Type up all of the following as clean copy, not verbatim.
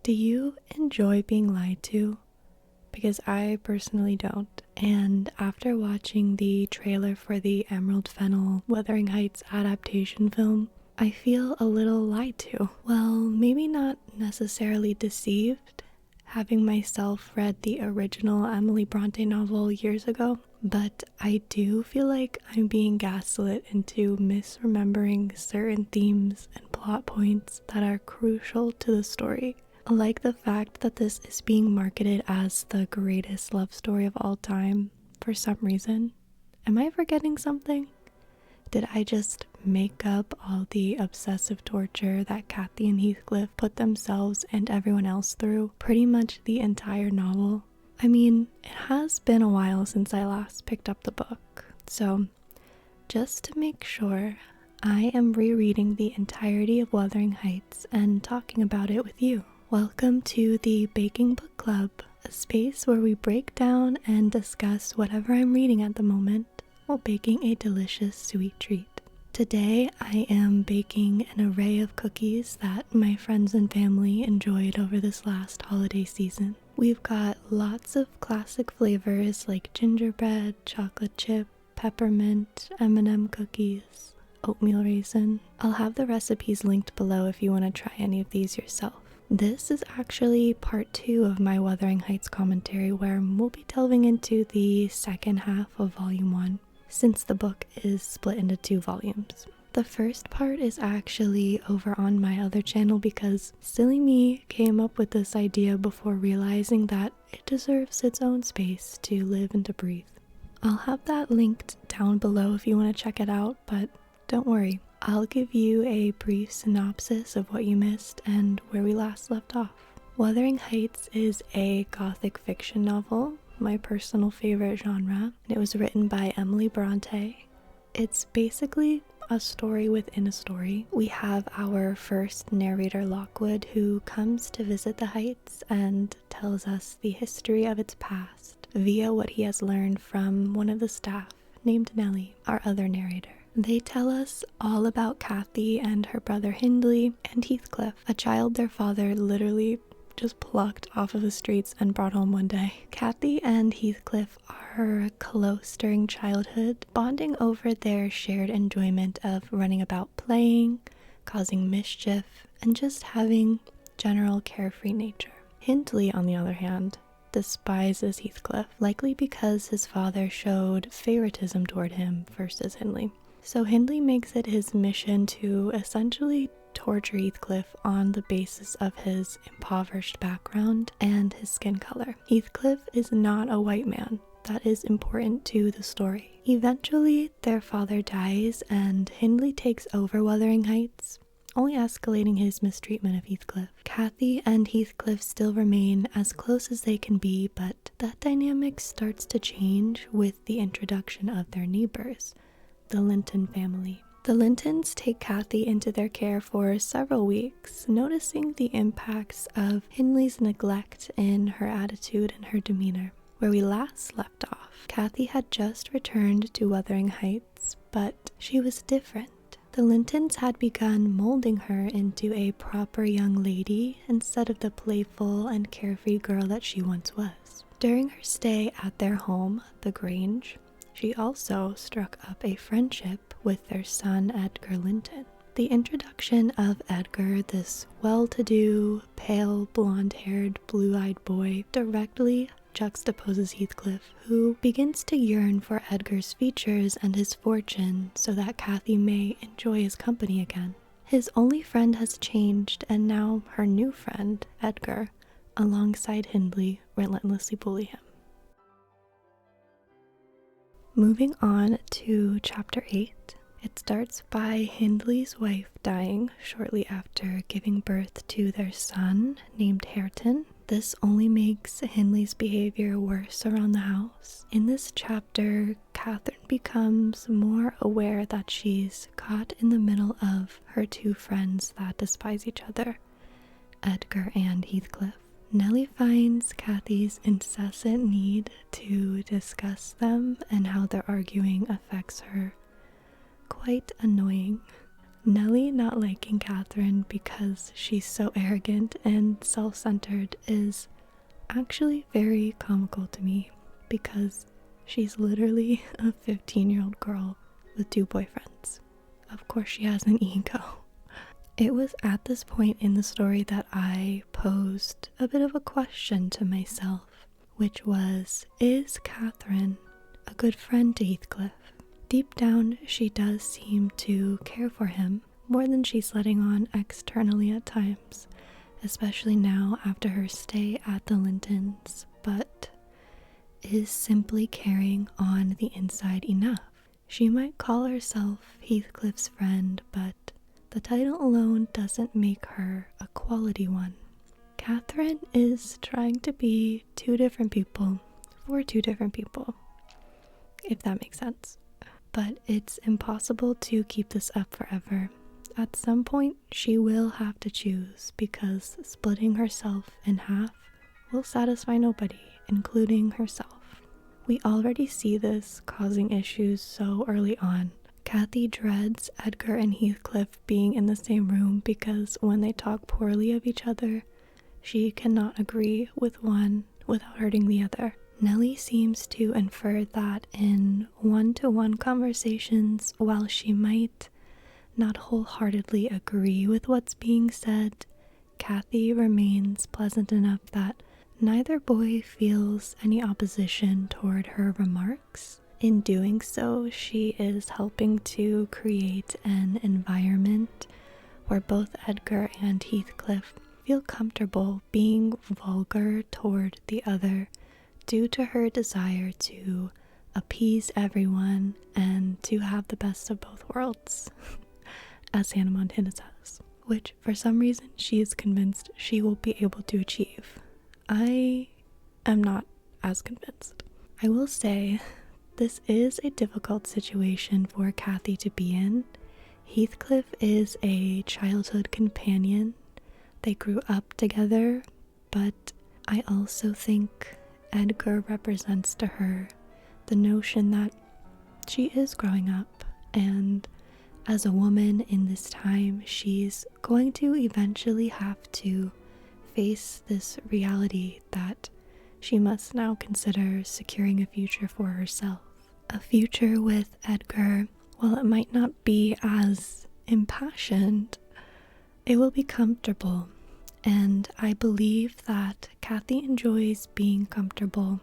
Do you enjoy being lied to? Because I personally don't. And after watching the trailer for the Emerald Fennell Wuthering Heights adaptation film, I feel a little lied to. Well, maybe not necessarily deceived, having myself read the original Emily Bronte novel years ago, but I do feel like I'm being gaslit into misremembering certain themes and plot points that are crucial to the story. Like the fact that this is being marketed as the greatest love story of all time for some reason. Am I forgetting something? Did I just make up all the obsessive torture that Cathy and Heathcliff put themselves and everyone else through pretty much the entire novel? I mean, it has been a while since I last picked up the book, so just to make sure, I am rereading the entirety of Wuthering Heights and talking about it with you. Welcome to the Baking Book Club, a space where we break down and discuss whatever I'm reading at the moment while baking a delicious sweet treat. Today I am baking an array of cookies that my friends and family enjoyed over this last holiday season. We've got lots of classic flavors like gingerbread, chocolate chip, peppermint, M&M cookies, oatmeal raisin. I'll have the recipes linked below if you want to try any of these yourself. This is actually part 2 of my Wuthering Heights commentary, where we'll be delving into the second half of volume 1, since the book is split into 2 volumes. The first part is actually over on my other channel because silly me came up with this idea before realizing that it deserves its own space to live and to breathe. I'll have that linked down below if you want to check it out, but don't worry. I'll give you a brief synopsis of what you missed and where we last left off. Wuthering Heights is a gothic fiction novel, my personal favorite genre, and it was written by Emily Bronte. It's basically a story within a story. We have our first narrator, Lockwood, who comes to visit the Heights and tells us the history of its past via what he has learned from one of the staff named Nellie, our other narrator. They tell us all about Cathy and her brother Hindley and Heathcliff, a child their father literally just plucked off of the streets and brought home one day. Cathy and Heathcliff are close during childhood, bonding over their shared enjoyment of running about playing, causing mischief, and just having general carefree nature. Hindley, on the other hand, despises Heathcliff, likely because his father showed favoritism toward him versus Hindley. So Hindley makes it his mission to essentially torture Heathcliff on the basis of his impoverished background and his skin color. Heathcliff is not a white man. That is important to the story. Eventually, their father dies and Hindley takes over Wuthering Heights, only escalating his mistreatment of Heathcliff. Cathy and Heathcliff still remain as close as they can be, but that dynamic starts to change with the introduction of their neighbors, the Linton family. The Lintons take Cathy into their care for several weeks, noticing the impacts of Hindley's neglect in her attitude and her demeanor. Where we last left off, Cathy had just returned to Wuthering Heights, but she was different. The Lintons had begun molding her into a proper young lady instead of the playful and carefree girl that she once was. During her stay at their home, the Grange, she also struck up a friendship with their son Edgar Linton. The introduction of Edgar, this well-to-do, pale, blonde-haired, blue-eyed boy, directly juxtaposes Heathcliff, who begins to yearn for Edgar's features and his fortune so that Cathy may enjoy his company again. His only friend has changed, and now her new friend, Edgar, alongside Hindley, relentlessly bully him. Moving on to chapter 8, it starts by Hindley's wife dying shortly after giving birth to their son named Hareton. This only makes Hindley's behavior worse around the house. In this chapter, Catherine becomes more aware that she's caught in the middle of her two friends that despise each other, Edgar and Heathcliff. Nellie finds Cathy's incessant need to discuss them and how their arguing affects her quite annoying. Nellie not liking Catherine because she's so arrogant and self-centered is actually very comical to me, because she's literally a 15-year-old girl with 2 boyfriends. Of course she has an ego. It was at this point in the story that I posed a bit of a question to myself, which was, is Catherine a good friend to Heathcliff? Deep down, she does seem to care for him more than she's letting on externally at times, especially now after her stay at the Lintons, but is simply carrying on the inside enough. She might call herself Heathcliff's friend, but the title alone doesn't make her a quality one. Catherine is trying to be 2 different people for 2 different people, if that makes sense. But it's impossible to keep this up forever. At some point, she will have to choose, because splitting herself in half will satisfy nobody, including herself. We already see this causing issues so early on. Cathy dreads Edgar and Heathcliff being in the same room because when they talk poorly of each other, she cannot agree with one without hurting the other. Nellie seems to infer that in one-to-one conversations, while she might not wholeheartedly agree with what's being said, Cathy remains pleasant enough that neither boy feels any opposition toward her remarks. In doing so, she is helping to create an environment where both Edgar and Heathcliff feel comfortable being vulgar toward the other, due to her desire to appease everyone and to have the best of both worlds, as Hannah Montana says, which for some reason she is convinced she will be able to achieve. I am not as convinced. I will say this is a difficult situation for Cathy to be in. Heathcliff is a childhood companion. They grew up together, but I also think Edgar represents to her the notion that she is growing up, and as a woman in this time, she's going to eventually have to face this reality that she must now consider securing a future for herself. A future with Edgar, while it might not be as impassioned, it will be comfortable. And I believe that Cathy enjoys being comfortable,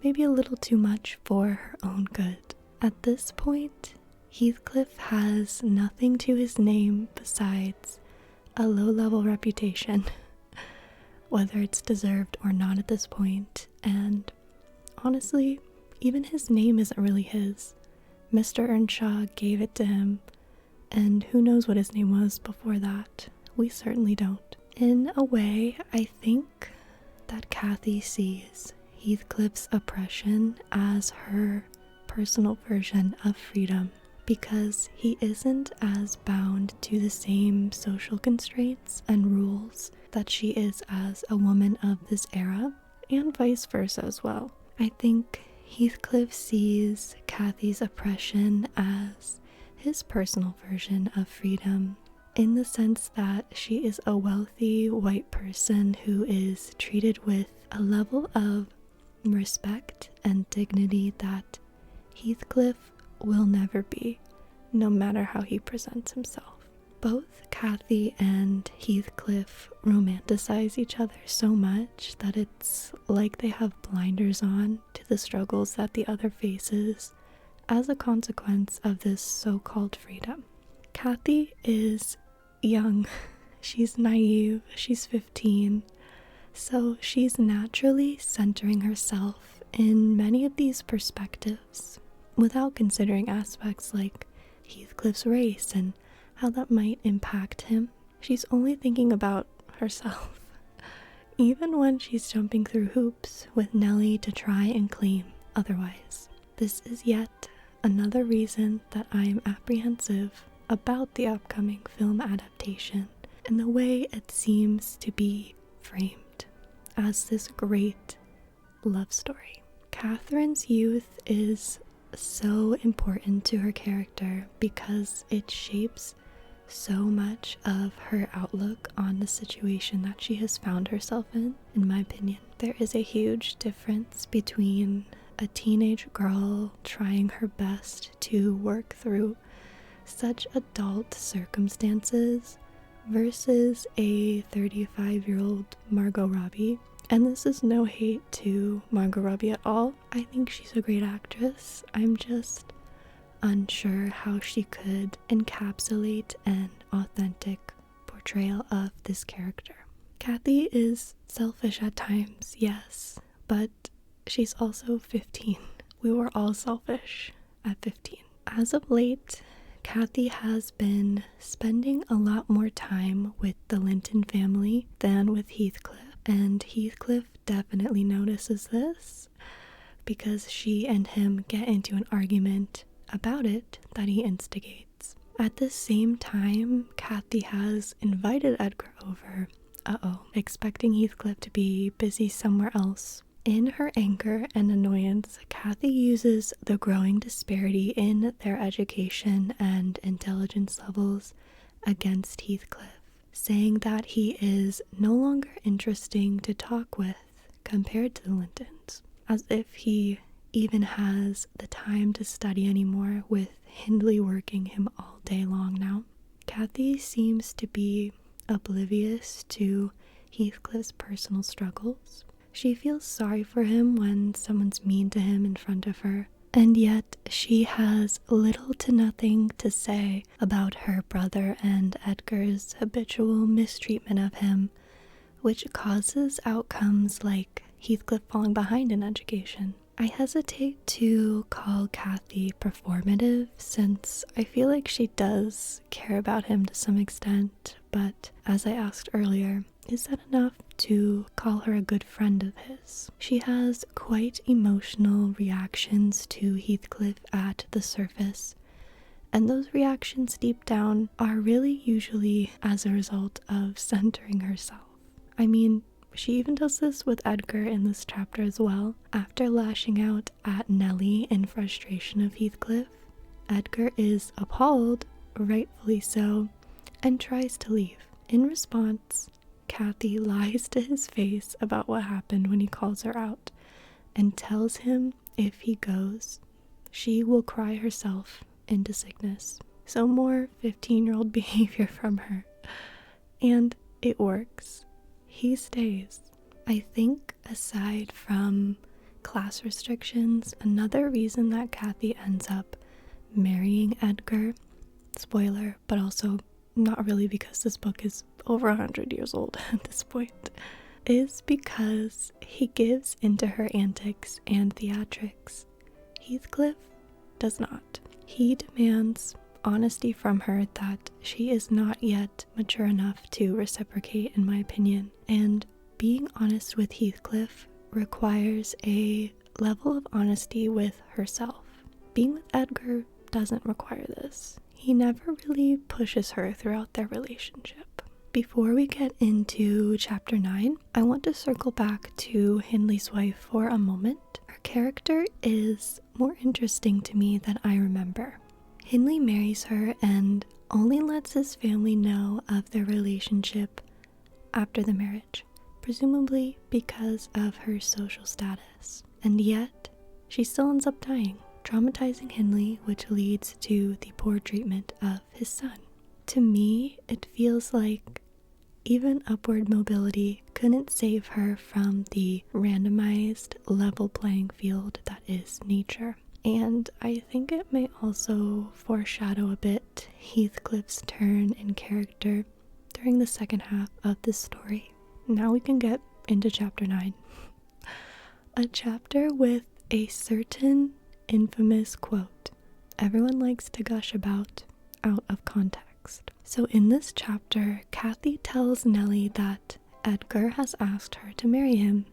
maybe a little too much for her own good. At this point, Heathcliff has nothing to his name besides a low-level reputation, whether it's deserved or not at this point. And honestly, even his name isn't really his. Mr. Earnshaw gave it to him, and who knows what his name was before that. We certainly don't. In a way, I think that Cathy sees Heathcliff's oppression as her personal version of freedom, because he isn't as bound to the same social constraints and rules that she is as a woman of this era, and vice versa as well. I think Heathcliff sees Cathy's oppression as his personal version of freedom, in the sense that she is a wealthy white person who is treated with a level of respect and dignity that Heathcliff will never be, no matter how he presents himself. Both Cathy and Heathcliff romanticize each other so much that it's like they have blinders on to the struggles that the other faces as a consequence of this so-called freedom. Cathy is young, she's naive, she's 15, so she's naturally centering herself in many of these perspectives without considering aspects like Heathcliff's race and how that might impact him. She's only thinking about herself, even when she's jumping through hoops with Nellie to try and claim otherwise. This is yet another reason that I am apprehensive about the upcoming film adaptation and the way it seems to be framed as this great love story. Catherine's youth is so important to her character because it shapes so much of her outlook on the situation that she has found herself in my opinion. There is a huge difference between a teenage girl trying her best to work through such adult circumstances versus a 35-year-old Margot Robbie. And this is no hate to Margot Robbie at all. I think she's a great actress. I'm just unsure how she could encapsulate an authentic portrayal of this character. Kathy is selfish at times, yes, but she's also 15. We were all selfish at 15. As of late, Kathy has been spending a lot more time with the Linton family than with Heathcliff, and Heathcliff definitely notices this because she and him get into an argument about it that he instigates. At the same time, Kathy has invited Edgar over, expecting Heathcliff to be busy somewhere else. In her anger and annoyance, Kathy uses the growing disparity in their education and intelligence levels against Heathcliff, saying that he is no longer interesting to talk with compared to the Lintons, as if he even has the time to study anymore, with Hindley working him all day long now. Kathy seems to be oblivious to Heathcliff's personal struggles. She feels sorry for him when someone's mean to him in front of her, and yet she has little to nothing to say about her brother and Edgar's habitual mistreatment of him, which causes outcomes like Heathcliff falling behind in education. I hesitate to call Kathy performative, since I feel like she does care about him to some extent, but as I asked earlier, is that enough to call her a good friend of his? She has quite emotional reactions to Heathcliff at the surface, and those reactions deep down are really usually as a result of centering herself. I mean, she even does this with Edgar in this chapter as well. After lashing out at Nellie in frustration of Heathcliff, Edgar is appalled, rightfully so, and tries to leave. In response, Kathy lies to his face about what happened when he calls her out, and tells him if he goes, she will cry herself into sickness. So more 15-year-old behavior from her. And it works. He stays. I think aside from class restrictions, another reason that Kathy ends up marrying Edgar, spoiler, but also not really because this book is over 100 years old at this point, is because he gives into her antics and theatrics. Heathcliff does not. He demands honesty from her that she is not yet mature enough to reciprocate, in my opinion. And being honest with Heathcliff requires a level of honesty with herself. Being with Edgar doesn't require this. He never really pushes her throughout their relationship. Before we get into chapter 9, I want to circle back to Hindley's wife for a moment. Her character is more interesting to me than I remember. Hindley marries her and only lets his family know of their relationship after the marriage, presumably because of her social status. And yet, she still ends up dying, traumatizing Hindley, which leads to the poor treatment of his son. To me, it feels like even upward mobility couldn't save her from the randomized level playing field that is nature. And I think it may also foreshadow a bit Heathcliff's turn in character during the second half of this story. Now we can get into chapter 9. A chapter with a certain infamous quote everyone likes to gush about out of context. So in this chapter, Kathy tells Nellie that Edgar has asked her to marry him.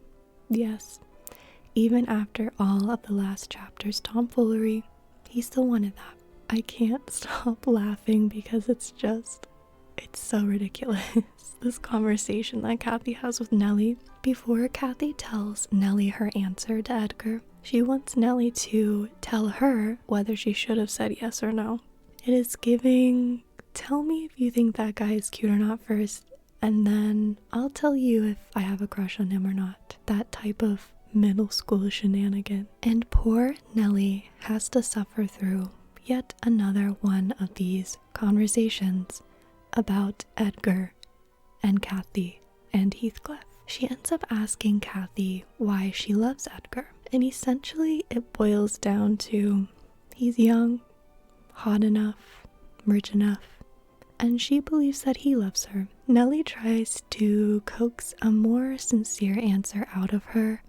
Yes, even after all of the last chapter's tomfoolery, he still wanted that. I can't stop laughing because it's so ridiculous. This conversation that Kathy has with Nellie. Before Kathy tells Nellie her answer to Edgar, she wants Nellie to tell her whether she should have said yes or no. It is giving tell me if you think that guy is cute or not first, and then I'll tell you if I have a crush on him or not. That type of middle school shenanigan. And poor Nellie has to suffer through yet another one of these conversations about Edgar and Kathy and Heathcliff. She ends up asking Kathy why she loves Edgar, and essentially it boils down to he's young, hot enough, rich enough, and she believes that he loves her. Nellie tries to coax a more sincere answer out of her,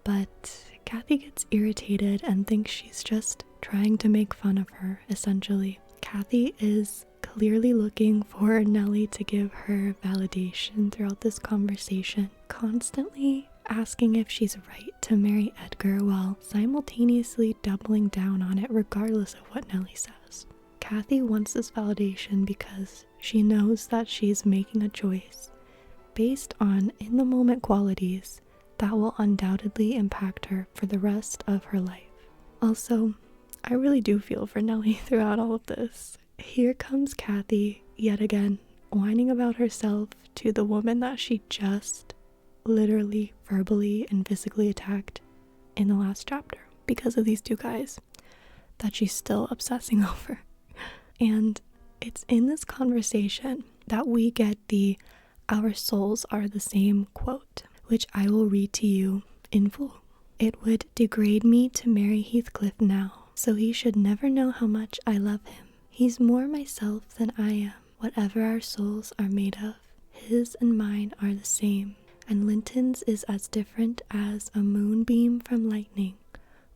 but Kathy gets irritated and thinks she's just trying to make fun of her, essentially. Kathy is clearly looking for Nellie to give her validation throughout this conversation, constantly asking if she's right to marry Edgar while simultaneously doubling down on it regardless of what Nellie says. Kathy wants this validation because she knows that she's making a choice based on in-the-moment qualities that will undoubtedly impact her for the rest of her life. Also, I really do feel for Nellie throughout all of this. Here comes Kathy, yet again, whining about herself to the woman that she just literally, verbally, and physically attacked in the last chapter because of these two guys that she's still obsessing over. And it's in this conversation that we get the "our souls are the same" quote, which I will read to you in full. "It would degrade me to marry Heathcliff now, so he should never know how much I love him. He's more myself than I am. Whatever our souls are made of, his and mine are the same, and Linton's is as different as a moonbeam from lightning,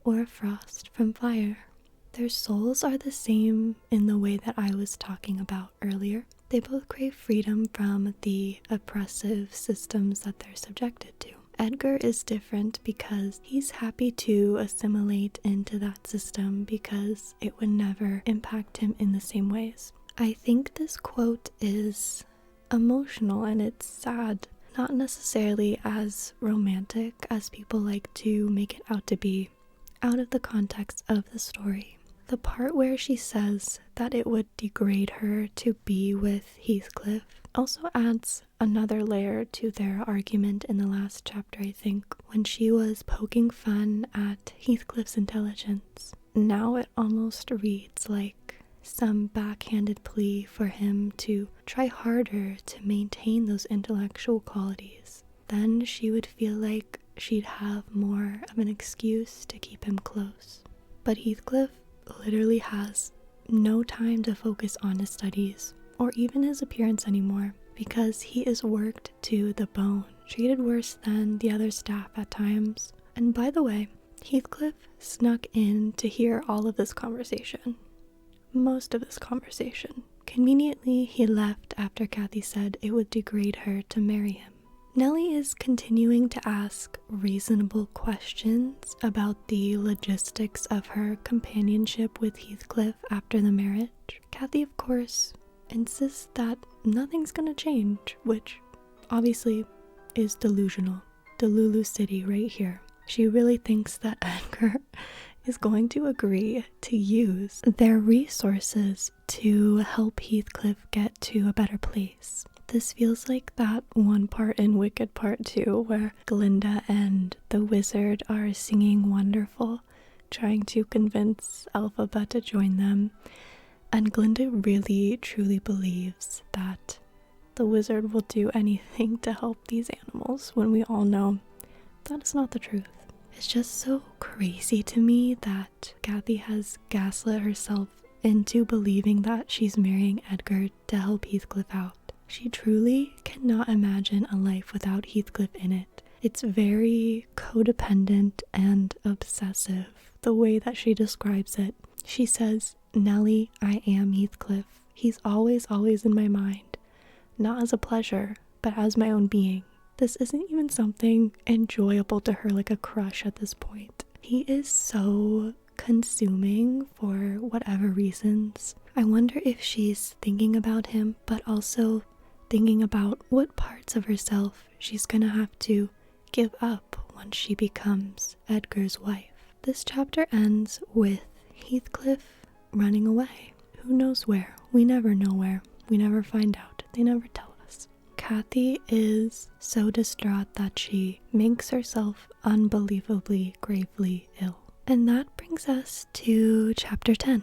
or a frost from fire. Their souls are the same in the way that I was talking about earlier. They both crave freedom from the oppressive systems that they're subjected to. Edgar is different because he's happy to assimilate into that system because it would never impact him in the same ways." I think this quote is emotional and it's sad, not necessarily as romantic as people like to make it out to be, out of the context of the story. The part where she says that it would degrade her to be with Heathcliff also adds another layer to their argument in the last chapter, I think, when she was poking fun at Heathcliff's intelligence. Now it almost reads like some backhanded plea for him to try harder to maintain those intellectual qualities. Then she would feel like she'd have more of an excuse to keep him close. But Heathcliff literally has no time to focus on his studies or even his appearance anymore because he is worked to the bone, treated worse than the other staff at times. And by the way, Heathcliff snuck in to hear all of this conversation. Most of this conversation. Conveniently, he left after Kathy said it would degrade her to marry him. Nellie is continuing to ask reasonable questions about the logistics of her companionship with Heathcliff after the marriage. Kathy, of course, insists that nothing's gonna change, which obviously is delusional. Delulu City right here. She really thinks that Edgar is going to agree to use their resources to help Heathcliff get to a better place. This feels like that one part in Wicked Part 2 where Glinda and the wizard are singing Wonderful, trying to convince Elphaba to join them. And Glinda really truly believes that the wizard will do anything to help these animals when we all know that is not the truth. It's just so crazy to me that Kathy has gaslit herself into believing that she's marrying Edgar to help Heathcliff out. She truly cannot imagine a life without Heathcliff in it. It's very codependent and obsessive, the way that she describes it. She says, "Nellie, I am Heathcliff. He's always in my mind. Not as a pleasure, but as my own being." This isn't even something enjoyable to her like a crush at this point. He is so consuming for whatever reasons. I wonder if she's thinking about him, but also thinking about what parts of herself she's gonna have to give up once she becomes Edgar's wife. This chapter ends with Heathcliff running away. Who knows where? We never know where. We never find out. They never tell us. Kathy is so distraught that she makes herself unbelievably gravely ill. And that brings us to chapter 10.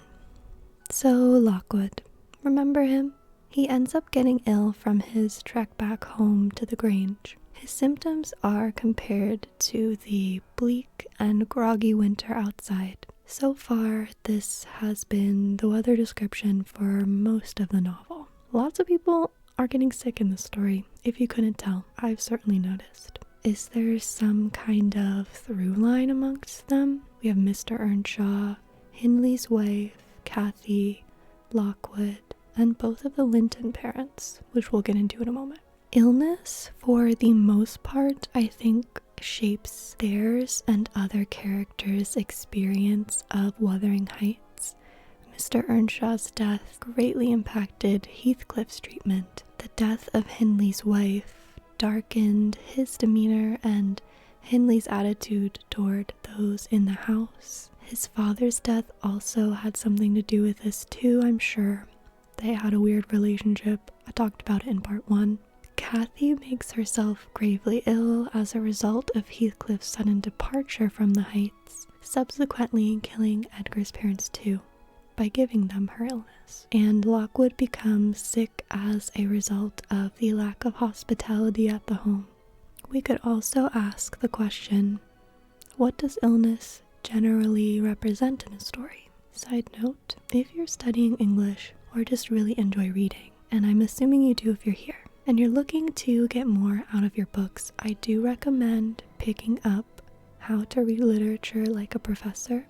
So Lockwood, remember him? He ends up getting ill from his trek back home to the Grange. His symptoms are compared to the bleak and groggy winter outside. So far, this has been the weather description for most of the novel. Lots of people are getting sick in the story, if you couldn't tell. I've certainly noticed. Is there some kind of through line amongst them? We have Mr. Earnshaw, Hindley's wife, Kathy, Lockwood, and both of the Linton parents, which we'll get into in a moment. Illness, for the most part, I think, shapes theirs and other characters' experience of Wuthering Heights. Mr. Earnshaw's death greatly impacted Heathcliff's treatment. The death of Hindley's wife darkened his demeanor and Hindley's attitude toward those in the house. His father's death also had something to do with this too, I'm sure. They had a weird relationship. I talked about it in part 1. Kathy makes herself gravely ill as a result of Heathcliff's sudden departure from the Heights, subsequently killing Edgar's parents too, by giving them her illness. And Lockwood becomes sick as a result of the lack of hospitality at the home. We could also ask the question, what does illness generally represent in a story? Side note, if you're studying English or just really enjoy reading, and I'm assuming you do if you're here, and you're looking to get more out of your books, I do recommend picking up How to Read Literature Like a Professor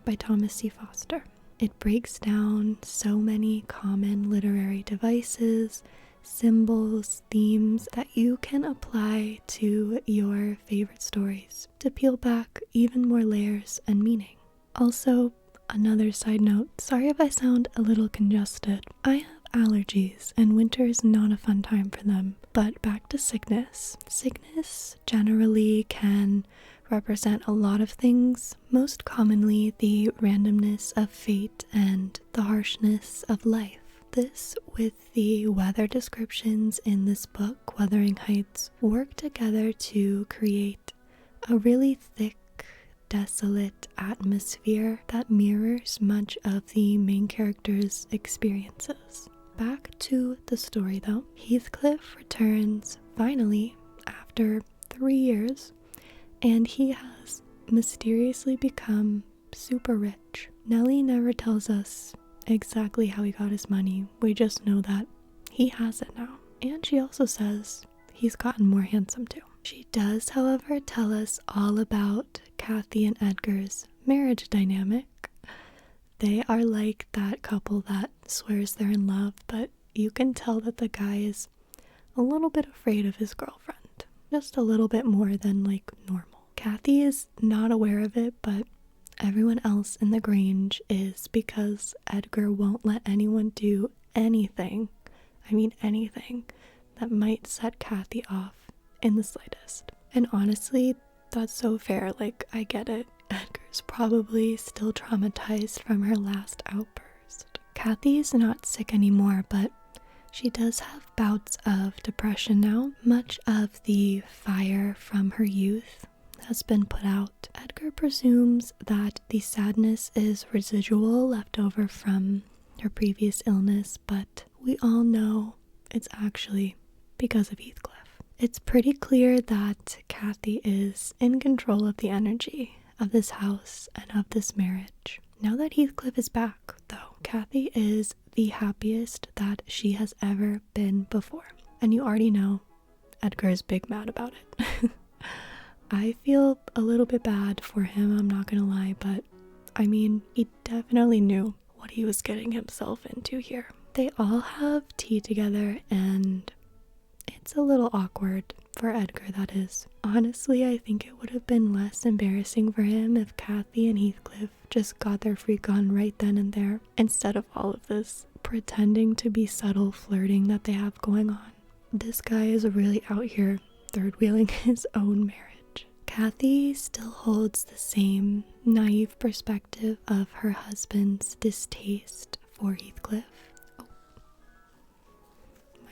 by Thomas C. Foster. It breaks down so many common literary devices, symbols, themes that you can apply to your favorite stories to peel back even more layers and meaning. Also, another side note, sorry if I sound a little congested. I have allergies and winter is not a fun time for them. But back to sickness. Sickness generally can represent a lot of things, most commonly the randomness of fate and the harshness of life. This, with the weather descriptions in this book, Wuthering Heights, work together to create a really thick, desolate atmosphere that mirrors much of the main character's experiences. Back to the story though. Heathcliff returns finally after 3 years, and he has mysteriously become super rich. Nellie never tells us exactly how he got his money. We just know that he has it now. And she also says he's gotten more handsome too. She does, however, tell us all about Kathy and Edgar's marriage dynamic. They are like that couple that swears they're in love, but you can tell that the guy is a little bit afraid of his girlfriend. Just a little bit more than like normal. Kathy is not aware of it, but everyone else in the Grange is, because Edgar won't let anyone do anything, I mean anything, that might set Kathy off in the slightest. And honestly, that's so fair. Like, I get it. Edgar's probably still traumatized from her last outburst. Kathy's not sick anymore, but she does have bouts of depression now. Much of the fire from her youth has been put out. Edgar presumes that the sadness is residual left over from her previous illness, but we all know it's actually because of Heathcliff. It's pretty clear that Kathy is in control of the energy of this house and of this marriage. Now that Heathcliff is back, though, Kathy is the happiest that she has ever been before. And you already know Edgar is big mad about it. I feel a little bit bad for him, I'm not gonna lie, but I mean, he definitely knew what he was getting himself into here. They all have tea together, and it's a little awkward for Edgar, that is. Honestly, I think it would have been less embarrassing for him if Kathy and Heathcliff just got their freak on right then and there, instead of all of this pretending to be subtle flirting that they have going on. This guy is really out here third-wheeling his own marriage. Kathy still holds the same naive perspective of her husband's distaste for Heathcliff. Oh,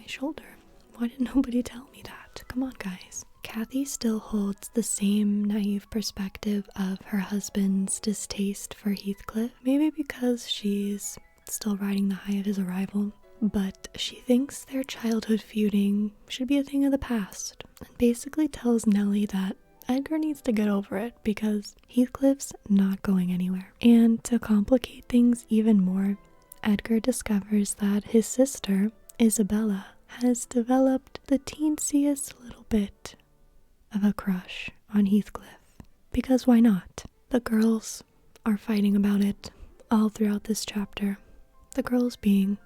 my shoulder. Why did nobody tell me that? Come on, guys. Kathy still holds the same naive perspective of her husband's distaste for Heathcliff, maybe because she's still riding the high of his arrival, but she thinks their childhood feuding should be a thing of the past, and basically tells Nellie that Edgar needs to get over it because Heathcliff's not going anywhere. And to complicate things even more, Edgar discovers that his sister, Isabella, has developed the teensiest little bit of a crush on Heathcliff. Because why not? The girls are fighting about it all throughout this chapter. The girls being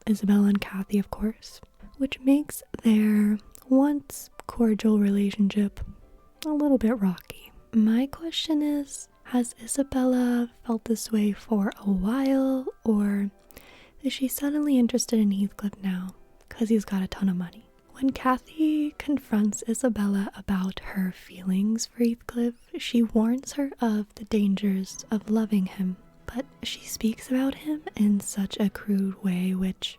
Isabella and Kathy, of course, which makes their once cordial relationship a little bit rocky. My question is, has Isabella felt this way for a while, or is she suddenly interested in Heathcliff now because he's got a ton of money? When Kathy confronts Isabella about her feelings for Heathcliff, she warns her of the dangers of loving him, but she speaks about him in such a crude way, which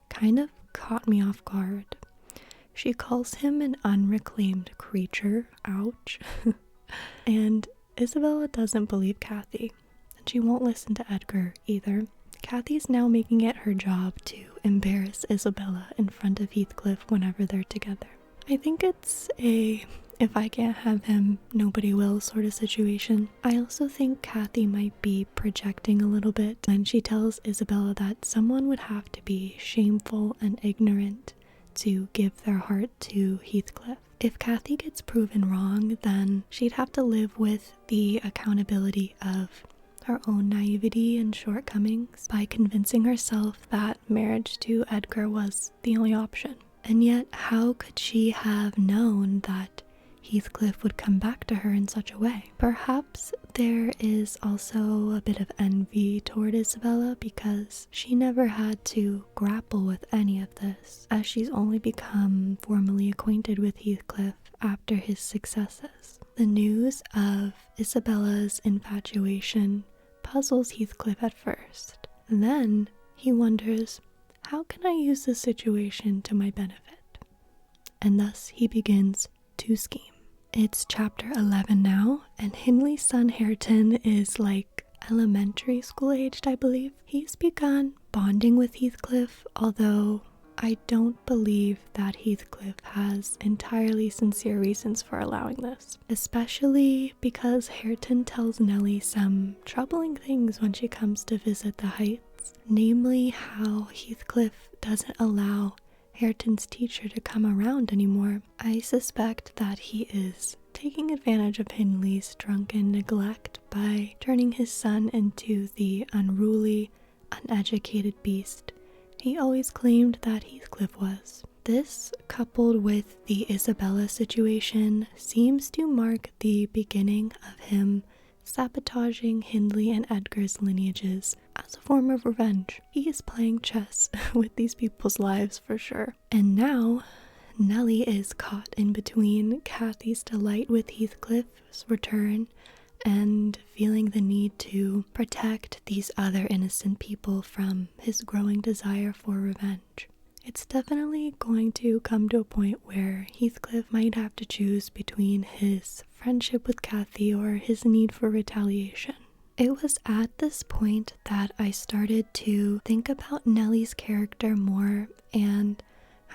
kind of caught me off guard. She calls him an unreclaimed creature, ouch, and Isabella doesn't believe Kathy, and she won't listen to Edgar either. Kathy's now making it her job to embarrass Isabella in front of Heathcliff whenever they're together. I think it's a if I can't have him, nobody will sort of situation. I also think Kathy might be projecting a little bit when she tells Isabella that someone would have to be shameful and ignorant to give their heart to Heathcliff. If Kathy gets proven wrong, then she'd have to live with the accountability of her own naivety and shortcomings by convincing herself that marriage to Edgar was the only option. And yet, how could she have known that Heathcliff would come back to her in such a way? Perhaps there is also a bit of envy toward Isabella because she never had to grapple with any of this, as she's only become formally acquainted with Heathcliff after his successes. The news of Isabella's infatuation puzzles Heathcliff at first. Then he wonders, how can I use this situation to my benefit? And thus he begins to scheme. It's chapter 11 now, and Hindley's son Hareton is like elementary school aged, I believe. He's begun bonding with Heathcliff, although I don't believe that Heathcliff has entirely sincere reasons for allowing this, especially because Hareton tells Nellie some troubling things when she comes to visit the Heights, namely how Heathcliff doesn't allow Hareton's teacher to come around anymore. I suspect that he is taking advantage of Hindley's drunken neglect by turning his son into the unruly, uneducated beast he always claimed that Heathcliff was. This, coupled with the Isabella situation, seems to mark the beginning of him sabotaging Hindley and Edgar's lineages as a form of revenge. He is playing chess with these people's lives for sure. And now, Nellie is caught in between Kathy's delight with Heathcliff's return and feeling the need to protect these other innocent people from his growing desire for revenge. It's definitely going to come to a point where Heathcliff might have to choose between his friendship with Kathy or his need for retaliation. It was at this point that I started to think about Nellie's character more and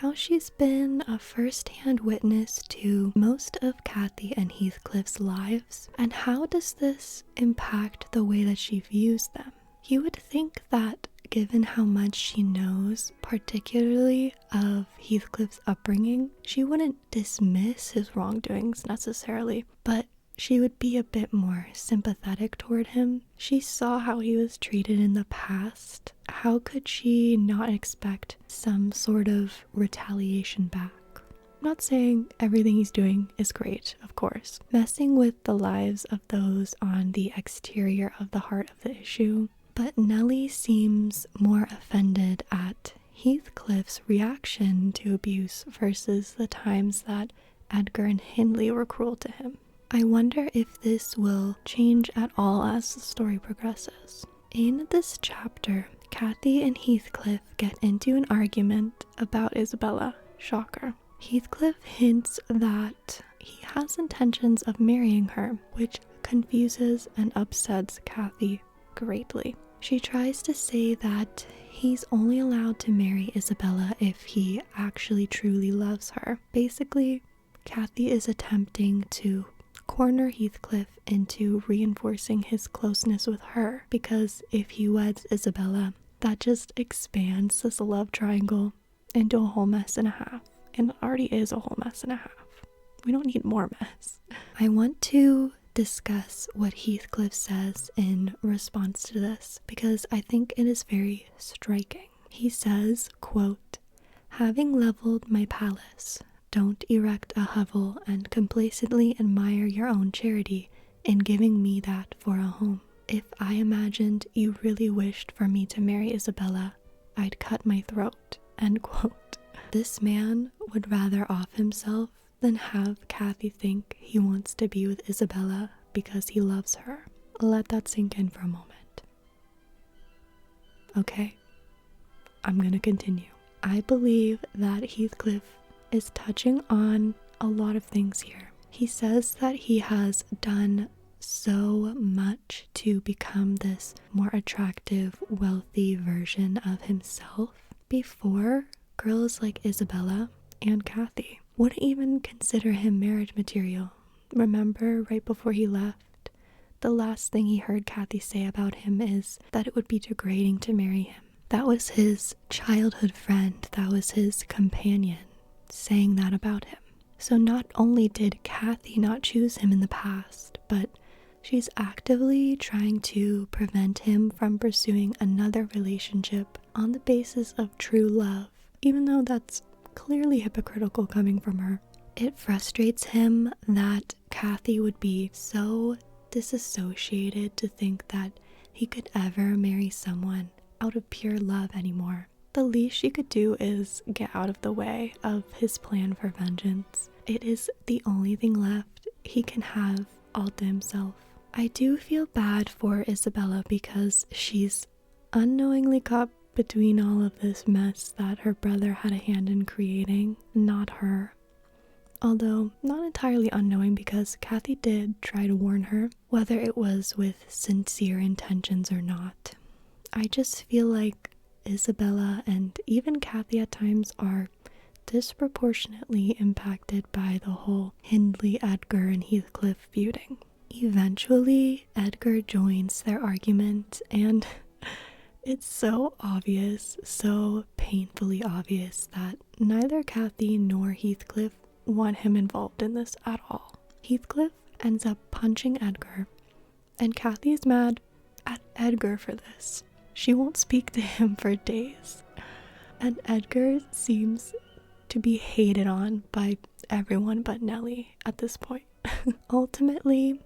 how she's been a first-hand witness to most of Kathy and Heathcliff's lives, and how does this impact the way that she views them? You would think that given how much she knows, particularly of Heathcliff's upbringing, she wouldn't dismiss his wrongdoings necessarily, but she would be a bit more sympathetic toward him. She saw how he was treated in the past. How could she not expect some sort of retaliation back? I'm not saying everything he's doing is great, of course. Messing with the lives of those on the exterior of the heart of the issue. But Nellie seems more offended at Heathcliff's reaction to abuse versus the times that Edgar and Hindley were cruel to him. I wonder if this will change at all as the story progresses. In this chapter, Kathy and Heathcliff get into an argument about Isabella. Shocker. Heathcliff hints that he has intentions of marrying her, which confuses and upsets Kathy greatly. She tries to say that he's only allowed to marry Isabella if he actually truly loves her. Basically, Kathy is attempting to corner Heathcliff into reinforcing his closeness with her, because if he weds Isabella, that just expands this love triangle into a whole mess and a half. And it already is a whole mess and a half. We don't need more mess. I want to discuss what Heathcliff says in response to this, because I think it is very striking. He says, quote, "Having leveled my palace, don't erect a hovel and complacently admire your own charity in giving me that for a home. If I imagined you really wished for me to marry Isabella, I'd cut my throat." End quote. This man would rather off himself than have Kathy think he wants to be with Isabella because he loves her. Let that sink in for a moment. Okay, I'm gonna continue. I believe that Heathcliff is touching on a lot of things here. He says that he has done so much to become this more attractive, wealthy version of himself before girls like Isabella and Kathy wouldn't even consider him marriage material. Remember, right before he left, the last thing he heard Kathy say about him is that it would be degrading to marry him. That was his childhood friend, that was his companion, saying that about him. So not only did Kathy not choose him in the past, but she's actively trying to prevent him from pursuing another relationship on the basis of true love, even though that's clearly hypocritical coming from her. It frustrates him that Kathy would be so disassociated to think that he could ever marry someone out of pure love anymore. The least she could do is get out of the way of his plan for vengeance. It is the only thing left he can have all to himself. I do feel bad for Isabella because she's unknowingly caught between all of this mess that her brother had a hand in creating, not her. Although not entirely unknowing, because Kathy did try to warn her, whether it was with sincere intentions or not. I just feel like Isabella and even Kathy at times are disproportionately impacted by the whole Hindley, Edgar, and Heathcliff feuding. Eventually, Edgar joins their argument, and it's so obvious, so painfully obvious, that neither Kathy nor Heathcliff want him involved in this at all. Heathcliff ends up punching Edgar, and Kathy is mad at Edgar for this. She won't speak to him for days, and Edgar seems to be hated on by everyone but Nellie at this point. Ultimately,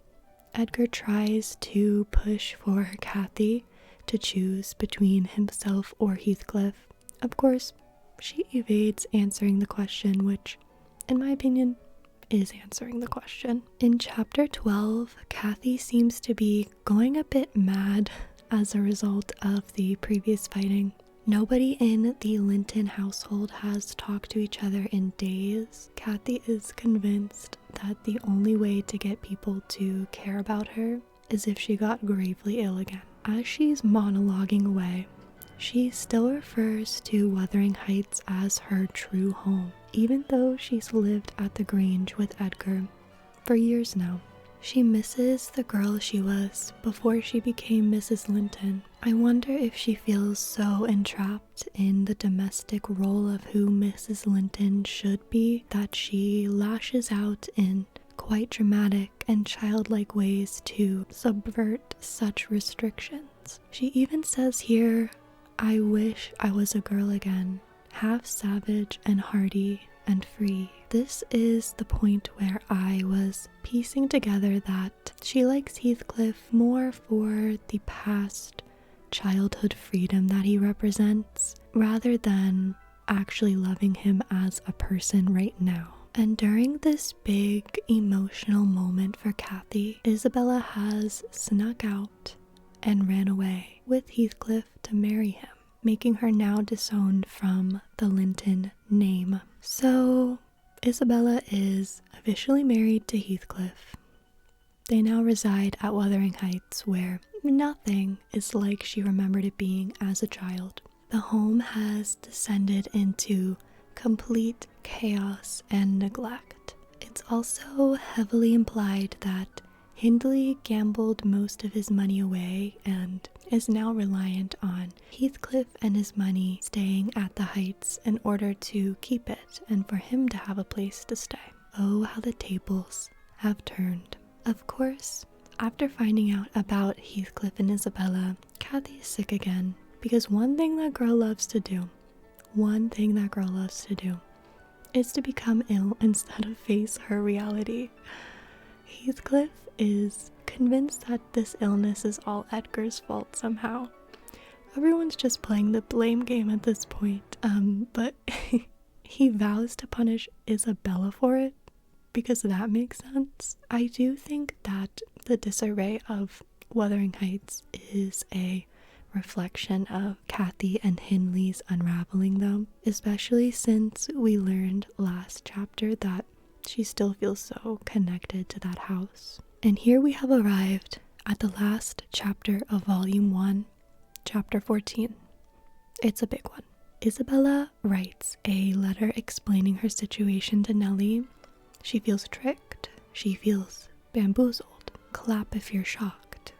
Edgar tries to push for Kathy to choose between himself or Heathcliff. Of course, she evades answering the question, which, in my opinion, is answering the question. In chapter 12, Kathy seems to be going a bit mad as a result of the previous fighting. Nobody in the Linton household has talked to each other in days. Kathy is convinced that the only way to get people to care about her is if she got gravely ill again. As she's monologuing away, she still refers to Wuthering Heights as her true home, even though she's lived at the Grange with Edgar for years now. She misses the girl she was before she became Mrs. Linton. I wonder if she feels so entrapped in the domestic role of who Mrs. Linton should be that she lashes out in quite dramatic and childlike ways to subvert such restrictions. She even says here, "I wish I was a girl again, half savage and hardy and free." This is the point where I was piecing together that she likes Heathcliff more for the past childhood freedom that he represents, rather than actually loving him as a person right now. And during this big emotional moment for Kathy, Isabella has snuck out and ran away with Heathcliff to marry him. making her now disowned from the Linton name. So Isabella is officially married to Heathcliff. They now reside at Wuthering Heights, where nothing is like she remembered it being as a child. The home has descended into complete chaos and neglect. It's also heavily implied that Hindley gambled most of his money away and is now reliant on Heathcliff and his money staying at the Heights in order to keep it and for him to have a place to stay. Oh, how the tables have turned. Of course, after finding out about Heathcliff and Isabella, Kathy is sick again, because one thing that girl loves to do is to become ill instead of face her reality. Heathcliff is convinced that this illness is all Edgar's fault somehow. Everyone's just playing the blame game at this point, but he vows to punish Isabella for it, because that makes sense. I do think that the disarray of Wuthering Heights is a reflection of Kathy and Hindley's unraveling, though, especially since we learned last chapter that she still feels so connected to that house. And here we have arrived at the last chapter of Volume 1, Chapter 14. It's a big one. Isabella writes a letter explaining her situation to Nellie. She feels tricked. She feels bamboozled. Clap if you're shocked.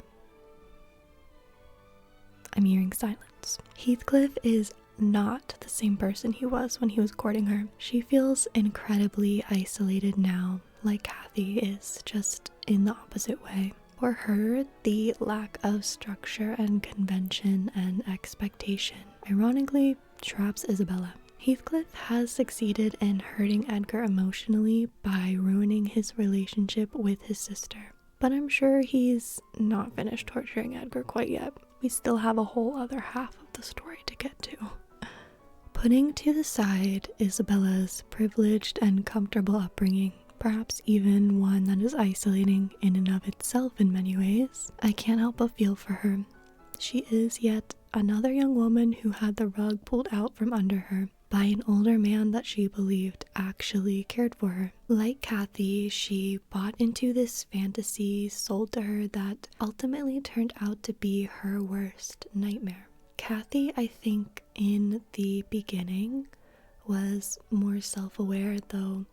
I'm hearing silence. Heathcliff is not the same person he was when he was courting her. She feels incredibly isolated now, like Kathy is, just in the opposite way. For her, the lack of structure and convention and expectation ironically traps Isabella. Heathcliff has succeeded in hurting Edgar emotionally by ruining his relationship with his sister. But I'm sure he's not finished torturing Edgar quite yet. We still have a whole other half of the story to get to. Putting to the side Isabella's privileged and comfortable upbringing, perhaps even one that is isolating in and of itself in many ways, I can't help but feel for her. She is yet another young woman who had the rug pulled out from under her by an older man that she believed actually cared for her. Like Kathy, she bought into this fantasy sold to her that ultimately turned out to be her worst nightmare. Kathy, I think, in the beginning was more self-aware, though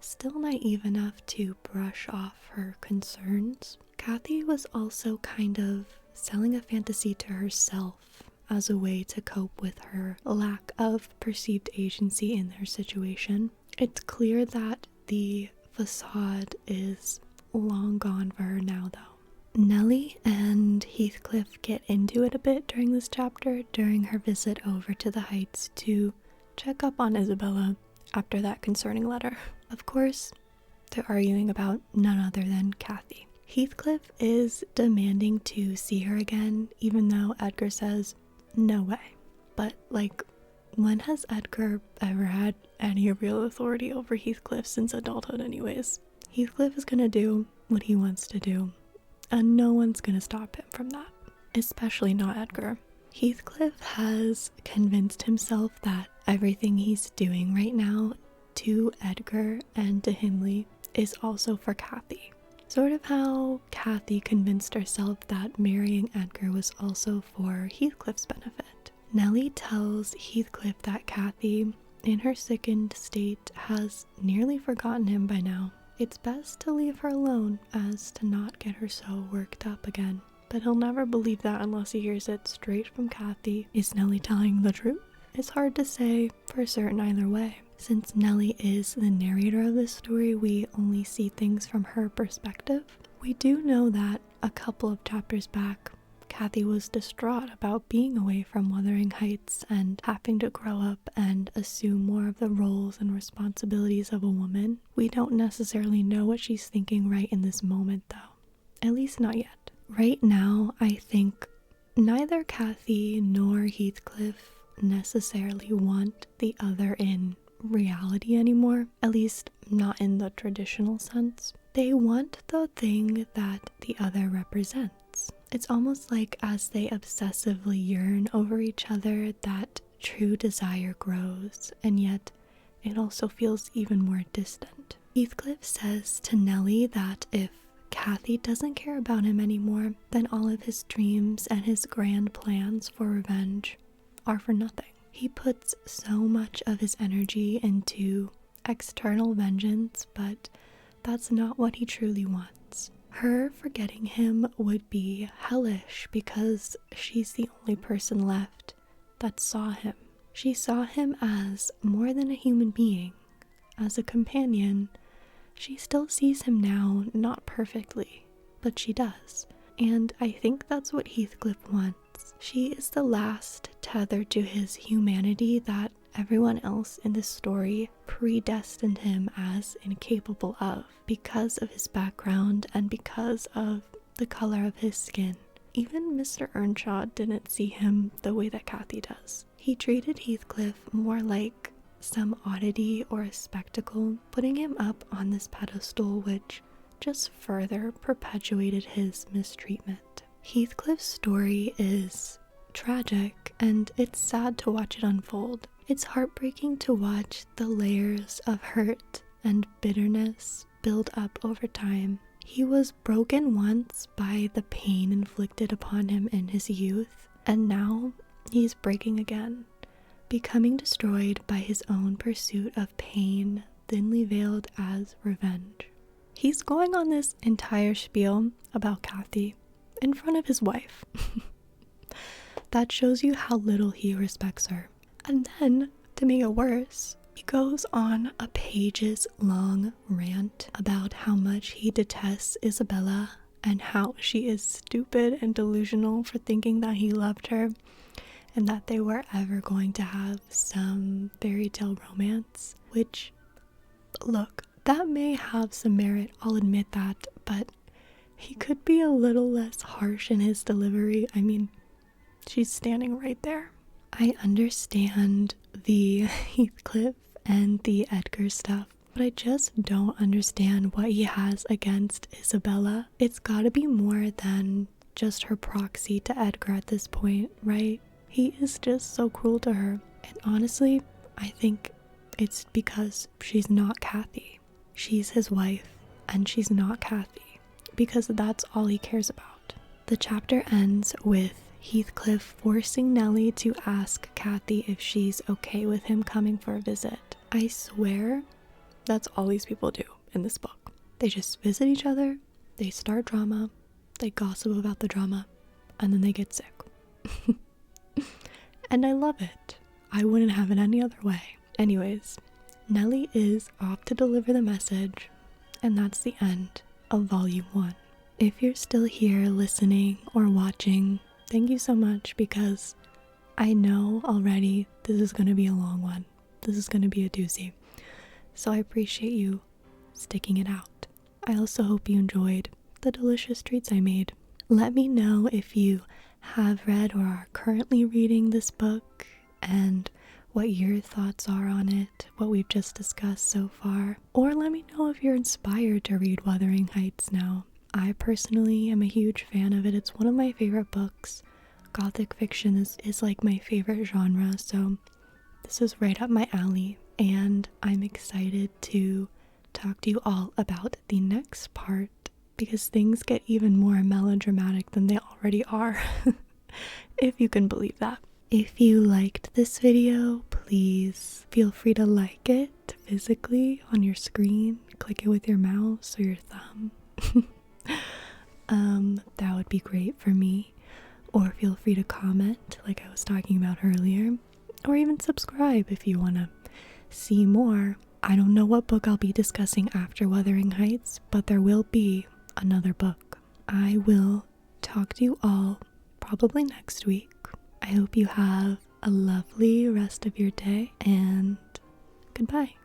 still naive enough to brush off her concerns. Kathy was also kind of selling a fantasy to herself as a way to cope with her lack of perceived agency in their situation. It's clear that the facade is long gone for her now, though. Nellie and Heathcliff get into it a bit during this chapter, during her visit over to the Heights to check up on Isabella after that concerning letter. Of course, they're arguing about none other than Kathy. Heathcliff is demanding to see her again, even though Edgar says, no way. But, when has Edgar ever had any real authority over Heathcliff since adulthood anyways? Heathcliff is gonna do what he wants to do, and no one's gonna stop him from that, especially not Edgar. Heathcliff has convinced himself that everything he's doing right now to Edgar and to Hindley is also for Kathy. Sort of how Kathy convinced herself that marrying Edgar was also for Heathcliff's benefit. Nellie tells Heathcliff that Kathy, in her sickened state, has nearly forgotten him by now. It's best to leave her alone as to not get her so worked up again. But he'll never believe that unless he hears it straight from Kathy. Is Nellie telling the truth? It's hard to say for certain either way. Since Nellie is the narrator of this story, we only see things from her perspective. We do know that a couple of chapters back, Kathy was distraught about being away from Wuthering Heights and having to grow up and assume more of the roles and responsibilities of a woman. We don't necessarily know what she's thinking right in this moment, though. At least not yet. Right now, I think neither Kathy nor Heathcliff necessarily want the other in reality anymore, at least not in the traditional sense. They want the thing that the other represents. It's almost like as they obsessively yearn over each other, that true desire grows, and yet it also feels even more distant. Heathcliff says to Nellie that if Kathy doesn't care about him anymore, then all of his dreams and his grand plans for revenge are for nothing. He puts so much of his energy into external vengeance, but that's not what he truly wants. Her forgetting him would be hellish because she's the only person left that saw him. She saw him as more than a human being, as a companion. She still sees him now, not perfectly, but she does. And I think that's what Heathcliff wants. She is the last tether to his humanity that everyone else in this story predestined him as incapable of because of his background and because of the color of his skin. Even Mr. Earnshaw didn't see him the way that Kathy does. He treated Heathcliff more like some oddity or a spectacle, putting him up on this pedestal which just further perpetuated his mistreatment. Heathcliff's story is tragic, and it's sad to watch it unfold. It's heartbreaking to watch the layers of hurt and bitterness build up over time. He was broken once by the pain inflicted upon him in his youth, and now he's breaking again, becoming destroyed by his own pursuit of pain, thinly veiled as revenge. He's going on this entire spiel about Kathy in front of his wife. That shows you how little he respects her. And then, to make it worse, he goes on a pages-long rant about how much he detests Isabella and how she is stupid and delusional for thinking that he loved her and that they were ever going to have some fairy tale romance, which, look, that may have some merit, I'll admit that, but he could be a little less harsh in his delivery. I mean, she's standing right there. I understand the Heathcliff and the Edgar stuff, but I just don't understand what he has against Isabella. It's gotta be more than just her proxy to Edgar at this point, right? He is just so cruel to her. And honestly, I think it's because she's not Kathy. She's his wife, and she's not Kathy, because that's all he cares about. The chapter ends with Heathcliff forcing Nellie to ask Kathy if she's okay with him coming for a visit. I swear that's all these people do in this book. They just visit each other, they start drama, they gossip about the drama, and then they get sick. And I love it. I wouldn't have it any other way. Anyways, Nellie is off to deliver the message, and that's the end of Volume 1. If you're still here listening or watching, thank you so much, because I know already this is going to be a long one. This is going to be a doozy. So I appreciate you sticking it out. I also hope you enjoyed the delicious treats I made. Let me know if you have read or are currently reading this book and what your thoughts are on it, what we've just discussed so far. Or let me know if you're inspired to read Wuthering Heights now. I personally am a huge fan of it. It's one of my favorite books. Gothic fiction is like my favorite genre, so this is right up my alley, and I'm excited to talk to you all about the next part, because things get even more melodramatic than they already are, if you can believe that. If you liked this video, please feel free to like it physically on your screen. Click it with your mouse or your thumb. That would be great for me. Or feel free to comment like I was talking about earlier. Or even subscribe if you want to see more. I don't know what book I'll be discussing after Wuthering Heights, but there will be another book. I will talk to you all probably next week. I hope you have a lovely rest of your day, and goodbye.